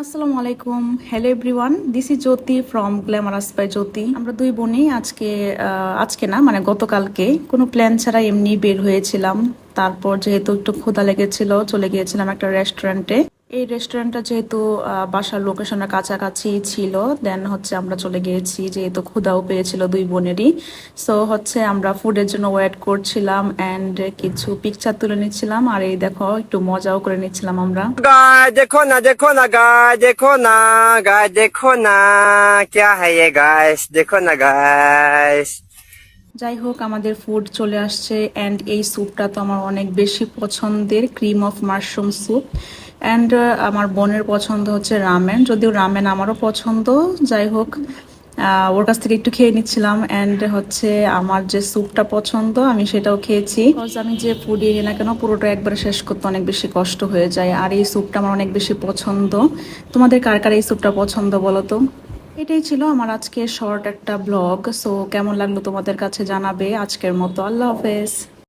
আসসালামু আলাইকুম, hello everyone, this is Jyoti from glamorous by Jyoti. আমরা দুই বোনই আজকে না মানে গতকালকে কোনো প্ল্যান ছাড়া এমনি বের হয়েছিলাম। তারপর যেহেতু একটু ক্ষুধা লেগেছিল চলে গিয়েছিলাম একটা রেস্টুরেন্টে। এই রেস্টুরেন্টটা যেহেতু বাসার লোকেশনের কাছাকাছি ছিল, দেন হচ্ছে আমরা চলে গিয়েছি যেহেতু ক্ষুধাও পেয়েছিল দুই বোনেরই। সো হচ্ছে আমরা ফুডের জন্য ওয়েট করছিলাম অ্যান্ড কিছু পিকচার তুলে নিচ্ছিলাম, আর এই দেখো একটু মজাও করে নিচ্ছিলাম আমরা। गाय देखो ना, देखो ना गाय, देखो ना गाय, देखो ना क्या है ये गाइस, देखो ना गाइस। যাই হোক, আমাদের ফুড চলে আসছে অ্যান্ড এই স্যুপটা তো আমার অনেক বেশি পছন্দের, cream of mushroom soup. And আমার বোনের পছন্দ হচ্ছে রামেন, যদিও রামেন আমারও পছন্দ। যাই হোক, ওর কাছ থেকে একটু খেয়ে নিচ্ছিলাম অ্যান্ড হচ্ছে আমার যে স্যুপটা পছন্দ আমি সেটাও খেয়েছি। বিকজ আমি যে ফুড নিই না কেন পুরোটা একবারে শেষ করতে অনেক বেশি কষ্ট হয়ে যায়, আর এই স্যুপটা আমার অনেক বেশি পছন্দ। তোমাদের কার কার এই স্যুপটা পছন্দ বলো তো। এটাই ছিল আমার আজকে শর্ট একটা ব্লগ। সো কেমন লাগলো তোমাদের কাছে জানাবে। আজকের মতো আল্লাহ হাফেজ।